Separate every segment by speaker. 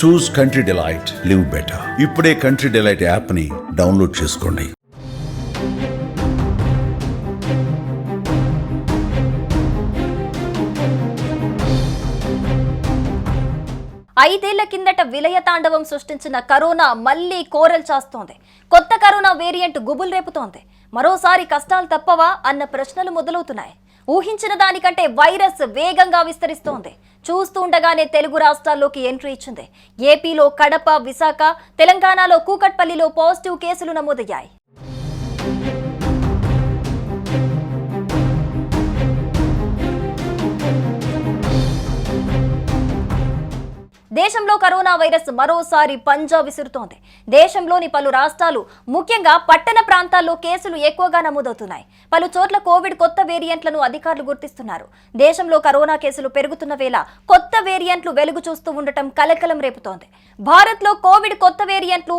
Speaker 1: చూస్ country delight, live better. ఇప్పుడే country delight app ని download చేసుకోండి.
Speaker 2: ఐదేళ్ల కిందట విలయ తాండవం సృష్టించిన కరోనా మళ్లీ కోరలు చాస్తోంది. కొత్త కరోనా వేరియంట్ గుబులు రేపుతోంది. మరోసారి కష్టాలు తప్పవా అన్న ప్రశ్నలు మొదలవుతున్నాయి. ఊహించిన దానికంటే వైరస్ వేగంగా విస్తరిస్తోంది. చూస్తూ ఉండగానే తెలుగు రాష్ట్రాల్లోకి ఎంట్రీ ఇచ్చింది. ఏపీలో కడప, విశాఖ, తెలంగాణలో కూకట్పల్లిలో పాజిటివ్ కేసులు నమోదయ్యాయి. దేశంలో కరోనా వైరస్ మరోసారి పంజా విసురుతోంది. దేశంలోని పలు రాష్ట్రాలు, ముఖ్యంగా పట్టణ ప్రాంతాల్లో కేసులు ఎక్కువగా నమోదవుతున్నాయి. పలు చోట్ల కోవిడ్ కొత్త వేరియంట్లను అధికారులు గుర్తిస్తున్నారు. దేశంలో కరోనా కేసులు పెరుగుతున్న వేళ కొత్త వేరియంట్లు వెలుగు చూస్తూ ఉండటం కలకలం రేపుతోంది. భారత్లో కోవిడ్ కొత్త వేరియంట్లు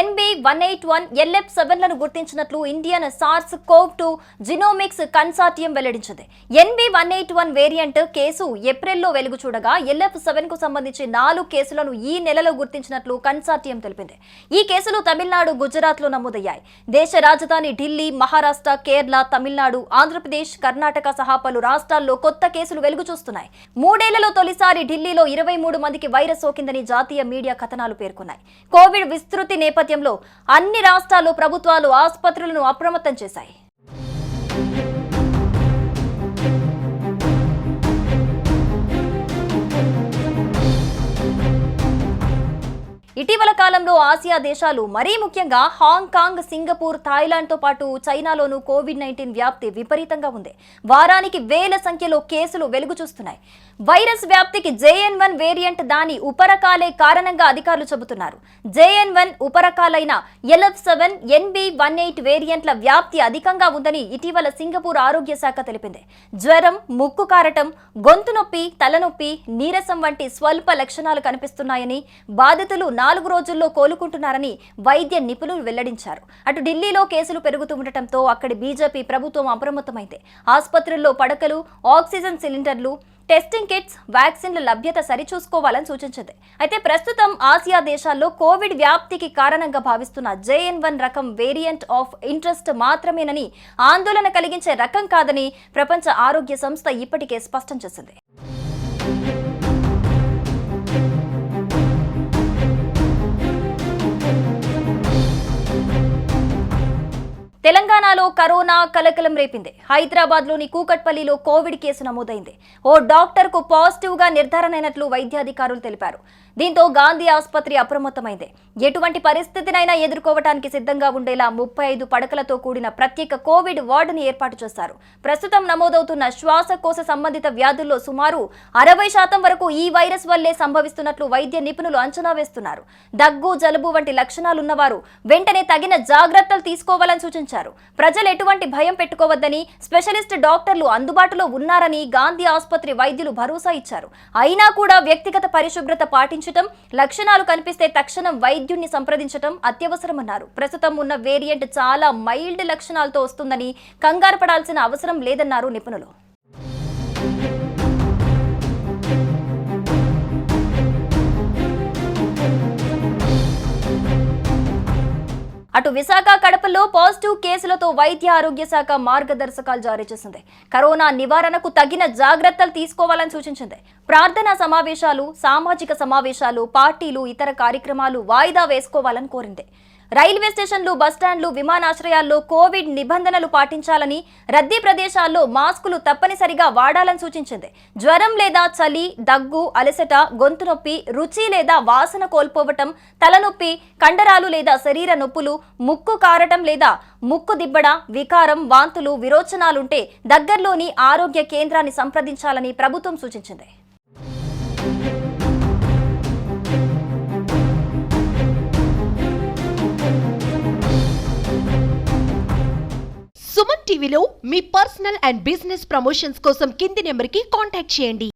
Speaker 2: NB181, LF7లను గుర్తించినట్లు ఇండియన్ SARS-CoV-2 జినోమిక్స్ కన్సార్టియం వెల్లడించింది. NB181 వేరియంట్ కేసు ఏప్రిల్లో వెలుగు చూడగా LF7కు సంబంధించి 4 కేసులను ఈ నెలలో గుర్తించినట్లు కన్సార్టియం తెలిపింది. ఈ కేసులు తమిళనాడు, గుజరాత్ లో నమోదయ్యాయి. దేశ రాజధాని ఢిల్లీ, మహారాష్ట్ర, కేరళ, తమిళనాడు, ఆంధ్రప్రదేశ్, కర్ణాటక సహా పలు రాష్ట్రాల్లో కొత్త కేసులు వెలుగు చూస్తున్నాయి. 3 ఏళ్లలో తొలిసారి ఢిల్లీలో 23 మందికి వైరస్ సోకిందని జాతీయ మీడియా కథనాలు పేర్కొన్నాయి. కోవిడ్ విస్తృతి నేపథ్యంలో అన్ని రాష్ట్రాల్లో ప్రభుత్వాలు ఆసుపత్రులను అప్రమత్తం చేశాయి. ఇటీవల కాలంలో ఆసియా దేశాలు, మరీ ముఖ్యంగా హాంకాంగ్, సింగపూర్, థాయిలాండ్ తో పాటు చైనాలోనూ కోవిడ్-19 వ్యాప్తి విపరీతంగా ఉంది. వారానికి వేల సంఖ్యలో కేసులు వెలుగు చూస్తున్నాయి. వైరస్ వ్యాప్తికి JN1 వేరియంట్, దాని ఉపరకాలే కారణంగా అధికారులు చెబుతున్నారు. JN1 ఉపరకాలైన LF7, NB18 వేరియంట్ల వ్యాప్తి అధికంగా ఉందని ఇటీవల సింగపూర్ ఆరోగ్య శాఖ తెలిపింది. జ్వరం, ముక్కు కారటం, గొంతు నొప్పి, తలనొప్పి, నీరసం వంటి స్వల్ప లక్షణాలు కనిపిస్తున్నాయని, బాధితులు 4 రోజుల్లో కోలుకుంటున్నారని వైద్య నిపుణులు వెల్లడించారు. అటు ఢిల్లీలో కేసులు పెరుగుతుండటంతో అక్కడి బీజేపీ ప్రభుత్వం అప్రమత్తమైంది. ఆసుపత్రుల్లో పడకలు, ఆక్సిజన్ సిలిండర్లు, టెస్టింగ్ కిట్స్, వ్యాక్సిన్ల లభ్యత సరిచూసుకోవాలని సూచించింది. అయితే ప్రస్తుతం ఆసియా దేశాల్లో కోవిడ్ వ్యాప్తికి కారణంగా భావిస్తున్న JN1 రకం వేరియంట్ ఆఫ్ ఇంట్రెస్ట్ మాత్రమేనని, ఆందోళన కలిగించే రకం కాదని ప్రపంచ ఆరోగ్య సంస్థ ఇప్పటికే స్పష్టం చేసింది. తెలంగాణలో కరోనా కలకలం రేపింది. హైదరాబాద్లోని కూకట్పల్లిలో కోవిడ్ కేసు నమోదైంది. ఓ డాక్టర్కు పాజిటివ్గా నిర్ధారణ అయినట్లు వైద్యాధికారులు తెలిపారు. దీంతో గాంధీ ఆసుపత్రి అప్రమత్తమైంది. ఎటువంటి పరిస్థితినైనా ఎదుర్కోవడానికి సిద్ధంగా ఉండేలా 35 పడకలతో కూడిన ప్రత్యేక కోవిడ్ వార్డుని ఏర్పాటు చేశారు. ప్రస్తుతం నమోదవుతున్న శ్వాసకోశ సంబంధిత వ్యాధుల్లో సుమారు 60% వరకు ఈ వైరస్ వల్లే సంభవిస్తున్నట్లు వైద్య నిపుణులు అంచనా వేస్తున్నారు. దగ్గు, జలుబు వంటి లక్షణాలున్నవారు వెంటనే తగిన జాగ్రత్తలు తీసుకోవాలని సూచించారు. ప్రజలు ఎటువంటి భయం పెట్టుకోవద్దని, స్పెషలిస్ట్ డాక్టర్లు అందుబాటులో ఉన్నారని గాంధీ ఆసుపత్రి వైద్యులు భరోసా ఇచ్చారు. అయినా కూడా వ్యక్తిగత పరిశుభ్రత పాటించడం, లక్షణాలు కనిపిస్తే తక్షణం వైద్యుణ్ణి సంప్రదించడం అత్యవసరమన్నారు. ప్రస్తుతం ఉన్న వేరియంట్ చాలా మైల్డ్ లక్షణాలతో వస్తుందని కంగారు పడాల్సిన అవసరం లేదన్నారు నిపుణులు. అటు విశాఖ, కడపలో పాజిటివ్ కేసులతో వైద్య ఆరోగ్య శాఖ మార్గదర్శకాలు జారీ చేసింది. కరోనా నివారణకు తగిన జాగ్రత్తలు తీసుకోవాలని సూచించింది. ప్రార్థనా సమావేశాలు, సామాజిక సమావేశాలు, పార్టీలు, ఇతర కార్యక్రమాలు వాయిదా వేసుకోవాలని కోరింది. రైల్వే స్టేషన్లు, బస్టాండ్లు, విమానాశ్రయాల్లో కోవిడ్ నిబంధనలు పాటించాలని, రద్దీ ప్రదేశాల్లో మాస్కులు తప్పనిసరిగా వాడాలని సూచించింది. జ్వరం లేదా చలి, దగ్గు, అలసట, గొంతు నొప్పి, రుచి లేదా వాసన కోల్పోవటం, తలనొప్పి, కండరాలు లేదా శరీర నొప్పులు, ముక్కు కారటం లేదా ముక్కు దిబ్బడ, వికారం, వాంతులు, విరోచనాలుంటే దగ్గరలోని ఆరోగ్య కేంద్రాన్ని సంప్రదించాలని ప్రభుత్వం సూచించింది.
Speaker 3: సుమన్ టీవీలో మీ పర్సనల్ అండ్ బిజినెస్ ప్రమోషన్స్ కోసం కింది నెంబర్కి కాంటాక్ట్ చేయండి.